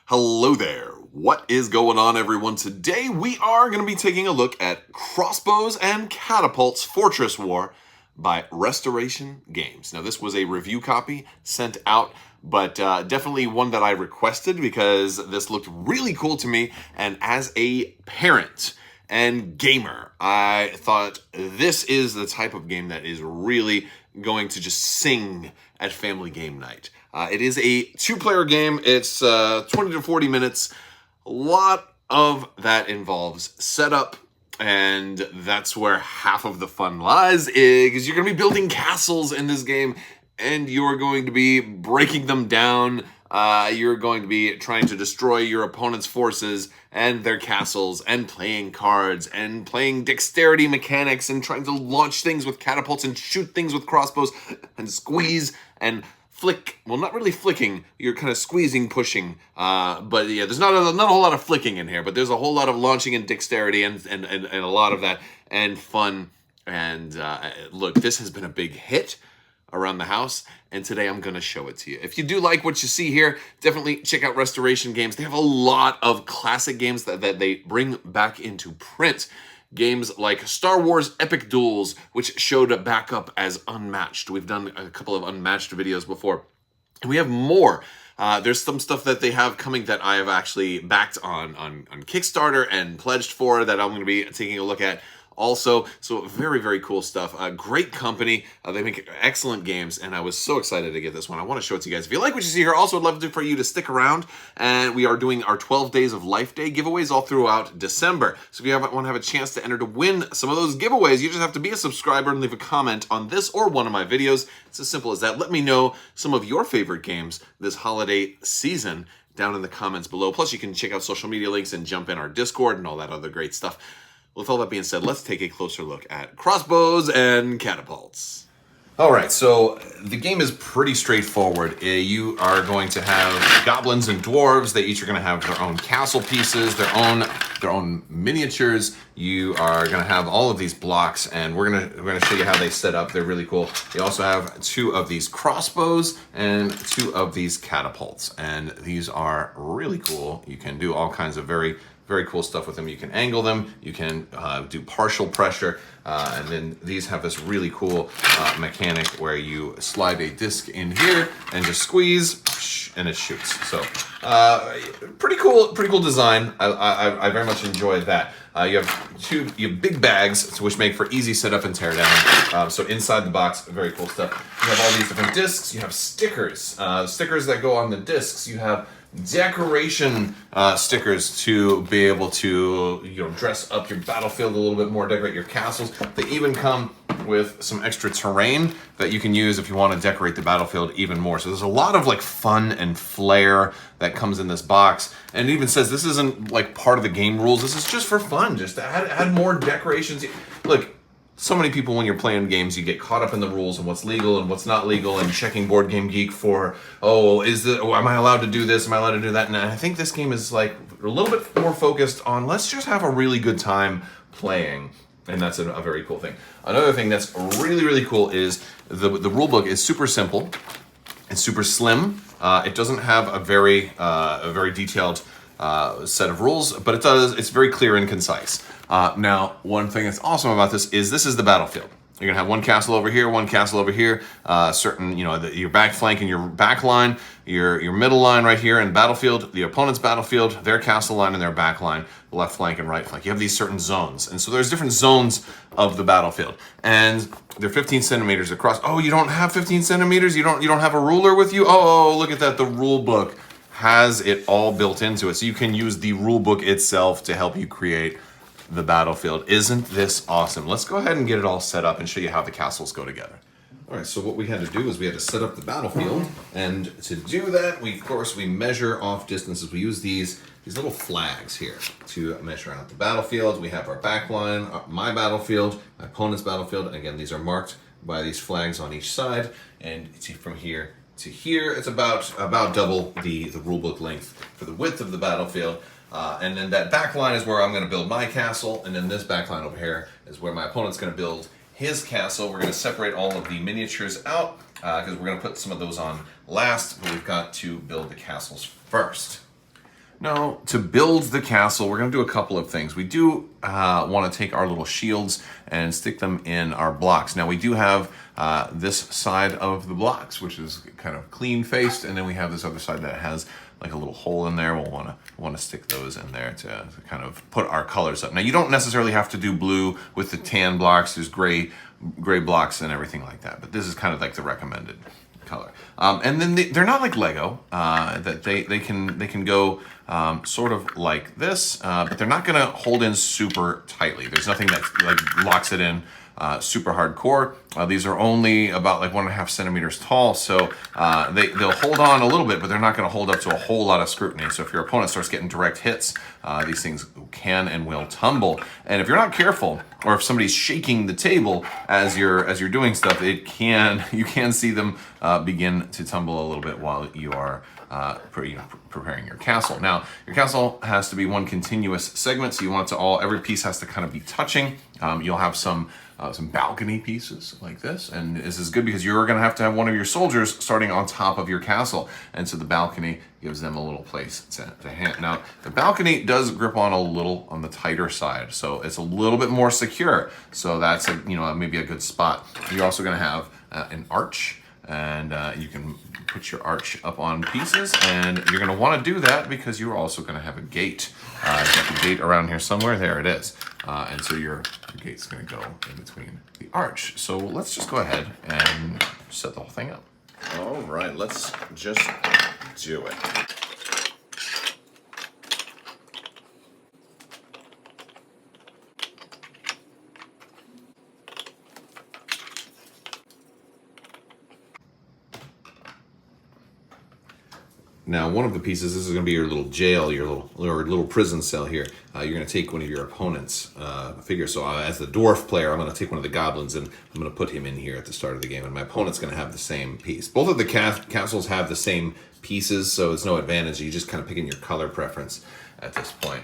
Hello there. What is going on, everyone? Today we are going to be taking a look at Crossbows and Catapults Fortress War by Restoration Games. Now, this was a review copy sent out, but definitely one that I requested because this looked really cool to me. And as a parent and gamer, I thought this is the type of game that is really going to just sing at family game night. It is a two-player game. It's 20 to 40 minutes. A lot of that involves setup, and that's where half of the fun lies, because you're going to be building castles in this game, and you're going to be breaking them down. You're going to be trying to destroy your opponent's forces and their castles, and playing cards, and playing dexterity mechanics, and trying to launch things with catapults, and shoot things with crossbows, and squeeze, and flick. Well, not really flicking. You're kind of squeezing, pushing. But yeah, there's not a whole lot of flicking in here, but there's a whole lot of launching and dexterity and a lot of that and fun. And look, this has been a big hit around the house, and today I'm going to show it to you. If you do like what you see here, definitely check out Restoration Games. They have a lot of classic games that they bring back into print. Games like Star Wars Epic Duels, which showed back up as unmatched. We've done a couple of unmatched videos before. And we have more. There's some stuff that they have coming that I have actually backed on Kickstarter and pledged for that I'm going to be taking a look at also. So very, very cool stuff. Great company. They make excellent games, and I was so excited to get this one. I want to show it to you guys. If you like what you see here, also would love for you to stick around, and we are doing our 12 Days of Life Day giveaways all throughout December. So if you want to have a chance to enter to win some of those giveaways, you just have to be a subscriber and leave a comment on this or one of my videos. It's as simple as that. Let me know some of your favorite games this holiday season down in the comments below. Plus, you can check out social media links and jump in our Discord and all that other great stuff. With all that being said, let's take a closer look at Crossbows and Catapults. All right, so the game is pretty straightforward. You are going to have goblins and dwarves. They each are going to have their own castle pieces, their own miniatures. You are going to have all of these blocks, and we're going to show you how they set up. They're really cool. You also have 2 of these crossbows and 2 of these catapults, and these are really cool. You can do all kinds of very cool stuff with them. You can angle them, you can do partial pressure, and then these have this really cool mechanic where you slide a disc in here and just squeeze, and it shoots. So pretty cool design. I very much enjoyed that. You have big bags, which make for easy setup and tear down. So inside the box, very cool stuff. You have all these different discs. You have stickers, stickers that go on the discs. You have decoration stickers to be able to dress up your battlefield a little bit more, decorate your castles. They even come with some extra terrain that you can use if you want to decorate the battlefield even more. So there's a lot of fun and flair that comes in this box, and it even says this isn't part of the game rules. This is just for fun, just to add more decorations. Look, so many people, when you're playing games, you get caught up in the rules and what's legal and what's not legal, and checking Board Game Geek for, am I allowed to do this? Am I allowed to do that? And I think this game is a little bit more focused on, let's just have a really good time playing. And that's a very cool thing. Another thing that's really cool is the rule book is super simple. It's super slim. It doesn't have a very detailed set of rules, but it's very clear and concise. Now, one thing that's awesome about this is the battlefield. You're gonna have one castle over here, one castle over here, your back flank and your back line, your middle line right here, and battlefield, the opponent's battlefield, their castle line and their back line, left flank and right flank. You have these certain zones, and so there's different zones of the battlefield, and they're 15 centimeters across. Oh, you don't have 15 centimeters? You don't have a ruler with you? Oh, look at that, the rule book has it all built into it, so you can use the rule book itself to help you create the battlefield. Isn't this awesome? Let's go ahead and get it all set up and show you how the castles go together. All right, so what we had to do is we had to set up the battlefield, and to do that, we measure off distances. We use these little flags here to measure out the battlefield. We have our back line, my battlefield, my opponent's battlefield, and again, these are marked by these flags on each side, and from here to here, it's about double the rule book length for the width of the battlefield. And then that back line is where I'm going to build my castle, and then this back line over here is where my opponent's going to build his castle. We're going to separate all of the miniatures out because we're going to put some of those on last, but we've got to build the castles first. Now, to build the castle, we're going to do a couple of things. We do want to take our little shields and stick them in our blocks. Now, we do have this side of the blocks, which is kind of clean-faced, and then we have this other side that has like a little hole in there. We'll want to stick those in there to kind of put our colors up. Now, you don't necessarily have to do blue with the tan blocks. There's gray blocks and everything like that, but this is kind of like the recommended color. And then they're not like Lego, that they can go sort of like this, but they're not gonna hold in super tightly. There's nothing that like locks it in super hardcore. These are only about like 1.5 centimeters tall, so they'll hold on a little bit, but they're not gonna hold up to a whole lot of scrutiny. So if your opponent starts getting direct hits, these things can and will tumble. And if you're not careful, or if somebody's shaking the table as you're doing stuff, you can see them begin to tumble a little bit while you are preparing your castle. Now, your castle has to be one continuous segment, so you want it to every piece has to kind of be touching. You'll have some balcony pieces like this, and this is good because you're going to have one of your soldiers starting on top of your castle, and so the balcony gives them a little place to hand. Now, the balcony does grip on a little on the tighter side, so it's a little bit more secure. So that's maybe a good spot. You're also going to have an arch, and you can put your arch up on pieces, and you're going to want to do that because you're also going to have a gate. Got the gate around here somewhere. There it is. And so your gate's going to go in between the arch. So let's just go ahead and set the whole thing up. All right, let's just do it. Now, one of the pieces, this is going to be your little jail, your little prison cell here. You're going to take one of your opponent's figures. So as the dwarf player, I'm going to take one of the goblins and I'm going to put him in here at the start of the game. And my opponent's going to have the same piece. Both of the castles have the same pieces, so it's no advantage. You just kind of pick in your color preference at this point.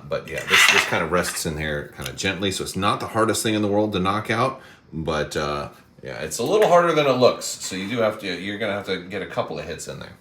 But yeah, this kind of rests in there kind of gently. So it's not the hardest thing in the world to knock out, but yeah, it's a little harder than it looks. So you're going to have to get a couple of hits in there.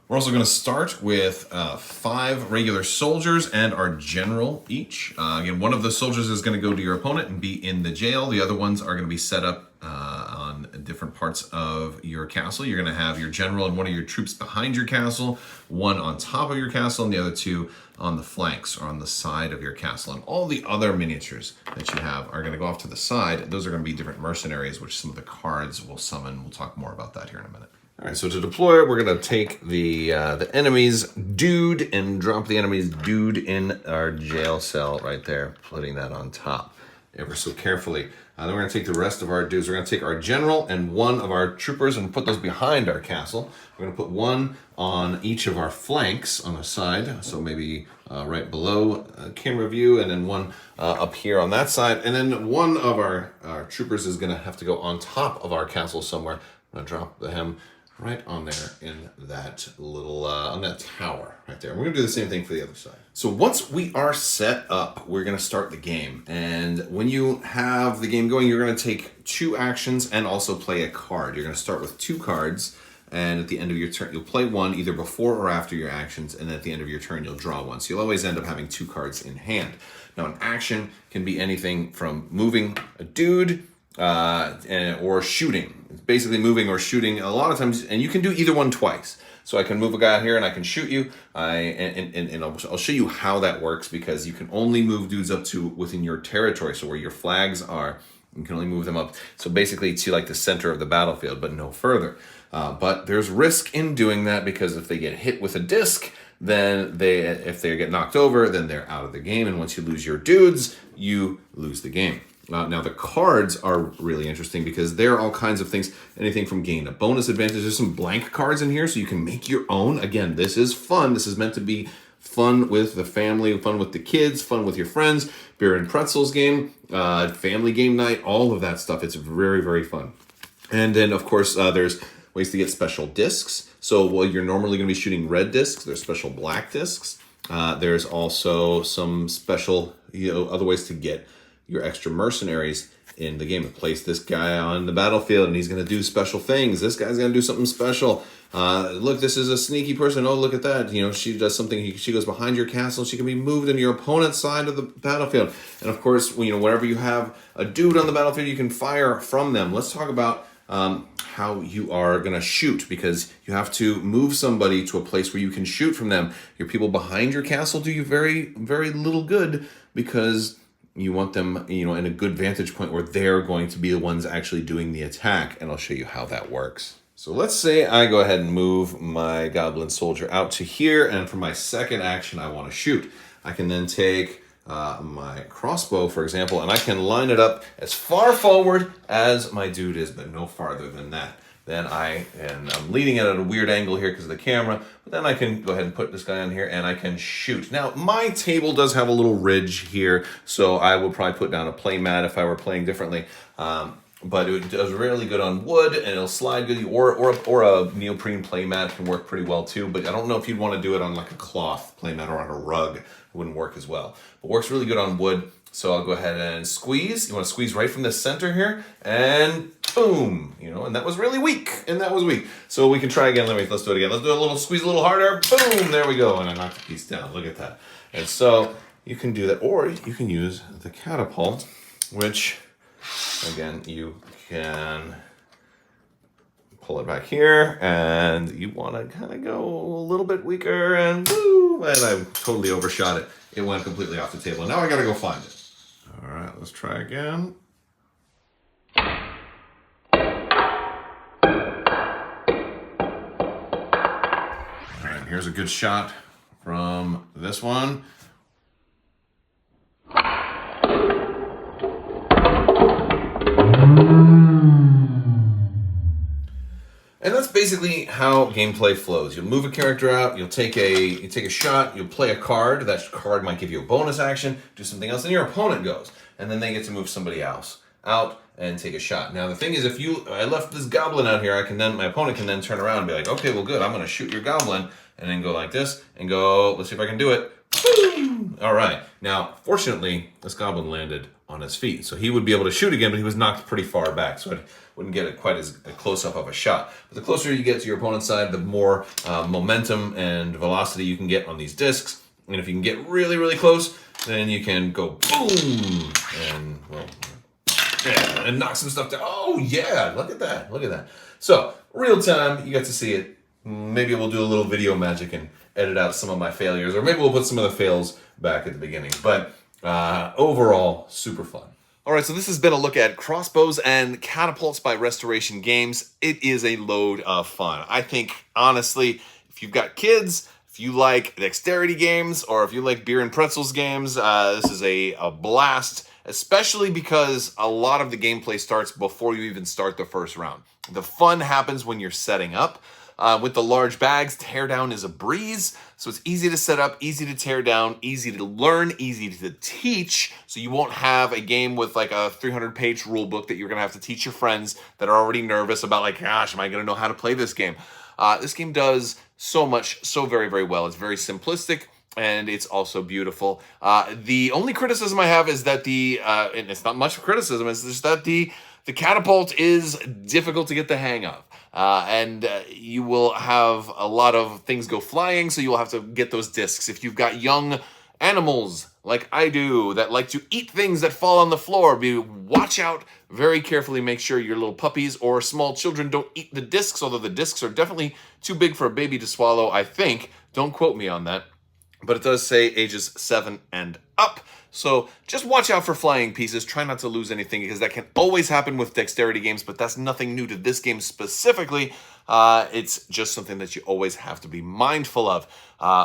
We're also going to start with 5 regular soldiers and our general each. Again, one of the soldiers is going to go to your opponent and be in the jail. The other ones are going to be set up on different parts of your castle. You're going to have your general and one of your troops behind your castle, one on top of your castle, and the other 2 on the flanks or on the side of your castle. And all the other miniatures that you have are going to go off to the side. Those are going to be different mercenaries, which some of the cards will summon. We'll talk more about that here in a minute. All right, so to deploy, we're going to take the enemy's dude and drop the enemy's dude in our jail cell right there, putting that on top ever so carefully. Then we're going to take the rest of our dudes. We're going to take our general and one of our troopers and put those behind our castle. We're going to put one on each of our flanks on the side, so maybe right below camera view, and then one up here on that side. And then one of our troopers is going to have to go on top of our castle somewhere. I'm going to drop him right on there in that little, on that tower right there. We're gonna do the same thing for the other side. So once we are set up, we're gonna start the game. And when you have the game going, you're gonna take 2 actions and also play a card. You're gonna start with 2 cards, and at the end of your turn, you'll play one either before or after your actions, and at the end of your turn, you'll draw one. So you'll always end up having 2 cards in hand. Now, an action can be anything from moving a dude, or shooting. It's basically moving or shooting a lot of times, and you can do either one twice. So I can move a guy out here and I can shoot you. I'll show you how that works, because you can only move dudes up to within your territory. So where your flags are, you can only move them up. So basically to like the center of the battlefield, but no further. But there's risk in doing that, because if they get hit with a disc, then if they get knocked over, then they're out of the game. And once you lose your dudes, you lose the game. Now the cards are really interesting because there are all kinds of things, anything from gain a bonus advantage. There's some blank cards in here so you can make your own. Again, this is fun. This is meant to be fun with the family, fun with the kids, fun with your friends, beer and pretzels game, family game night, all of that stuff. It's very, very fun. And then of course, there's ways to get special discs. So while you're normally going to be shooting red discs, there's special black discs. There's also some special, other ways to get your extra mercenaries in the game. Place this guy on the battlefield and he's going to do special things. This guy's going to do something special. Look, this is a sneaky person. Oh, look at that. You know, she does something. She goes behind your castle. She can be moved into your opponent's side of the battlefield. And of course, you know, whenever you have a dude on the battlefield, you can fire from them. Let's talk about how you are going to shoot, because you have to move somebody to a place where you can shoot from them. Your people behind your castle do you very, very little good, because you want them, you know, in a good vantage point where they're going to be the ones actually doing the attack. And I'll show you how that works. So let's say I go ahead and move my goblin soldier out to here, and for my second action, I want to shoot. I can then take my crossbow, for example, and I can line it up as far forward as my dude is, but no farther than that. Then I'm leading it at a weird angle here because of the camera, but then I can go ahead and put this guy on here and I can shoot. Now, my table does have a little ridge here, so I would probably put down a play mat if I were playing differently. But it does really good on wood, and it'll slide good, or a neoprene play mat can work pretty well too, but I don't know if you'd want to do it on like a cloth play mat or on a rug. It wouldn't work as well. But works really good on wood. So I'll go ahead and squeeze. You want to squeeze right from the center here, and boom, you know, and that was really weak, and that was weak. So we can try again. Let's do it again. Let's do a little squeeze a little harder. Boom, there we go, and I knocked the piece down. Look at that. And so you can do that, or you can use the catapult, which again, you can pull it back here, and you want to kind of go a little bit weaker, and boom, and I totally overshot it. It went completely off the table. And now I got to go find it. All right, let's try again. All right, here's a good shot from this one. And that's basically how gameplay flows. You'll move a character out, you take a shot, you'll play a card. That card might give you a bonus action, do something else, and your opponent goes. And then they get to move somebody else out and take a shot. Now the thing is, if I left this goblin out here, my opponent can then turn around and be like, okay, well good, I'm gonna shoot your goblin, and then go like this, and go, let's see if I can do it. Boom! All right, now fortunately, this goblin landed on his feet. So he would be able to shoot again, but he was knocked pretty far back, so I wouldn't get it quite as a close-up of a shot. But the closer you get to your opponent's side, the more momentum and velocity you can get on these discs. And if you can get really, really close, then you can go boom, and well, yeah, and knock some stuff down. Oh yeah, look at that, look at that. So real time, you got to see it. Maybe we'll do a little video magic and edit out some of my failures, or maybe we'll put some of the fails back at the beginning. But overall, super fun. All right, so this has been a look at Crossbows and Catapults by Restoration Games. It is a load of fun. I think, honestly, if you've got kids, if you like dexterity games, or if you like beer and pretzels games, this is a blast, especially because a lot of the gameplay starts before you even start the first round. The fun happens when you're setting up. With the large bags, teardown is a breeze. So it's easy to set up, easy to tear down, easy to learn, easy to teach. So you won't have a game with like a 300-page rule book that you're going to have to teach your friends that are already nervous about, like, gosh, am I going to know how to play this game? This game does so much, so very, very well. It's very simplistic, and it's also beautiful. The only criticism I have is that and it's not much of criticism, it's just that the catapult is difficult to get the hang of. And you will have a lot of things go flying, so you'll have to get those discs. If you've got young animals, like I do, that like to eat things that fall on the floor, watch out very carefully. Make sure your little puppies or small children don't eat the discs, although the discs are definitely too big for a baby to swallow, I think. Don't quote me on that. But it does say ages 7 and up. So just watch out for flying pieces. Try not to lose anything, because that can always happen with dexterity games, but that's nothing new to this game specifically. It's just something that you always have to be mindful of.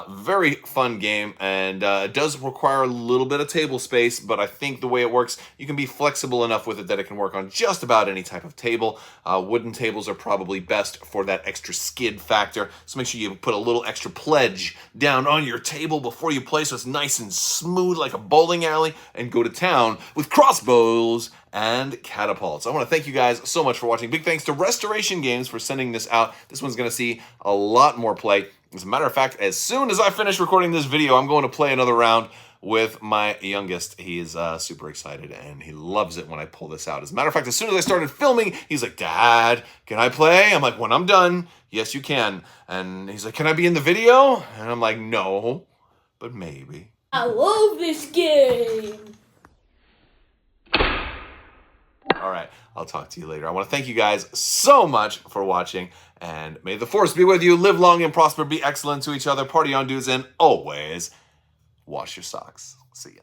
Very fun game, and it does require a little bit of table space, but I think the way it works, you can be flexible enough with it that it can work on just about any type of table. Wooden tables are probably best for that extra skid factor, so make sure you put a little extra pledge down on your table before you play so it's nice and smooth like a bowling alley, and go to town with Crossbows and Catapults. I want to thank you guys so much for watching. Big thanks to Restoration Games for sending this out. This one's going to see a lot more play. As a matter of fact, as soon as I finish recording this video, I'm going to play another round with my youngest. He is super excited, and he loves it when I pull this out. As a matter of fact, as soon as I started filming, he's like, Dad, can I play? I'm like, when I'm done, yes, you can. And he's like, can I be in the video? And I'm like, no, but maybe. I love this game. All right, I'll talk to you later. I want to thank you guys so much for watching, and may the force be with you. Live long and prosper. Be excellent to each other. Party on, dudes, and always wash your socks. See ya.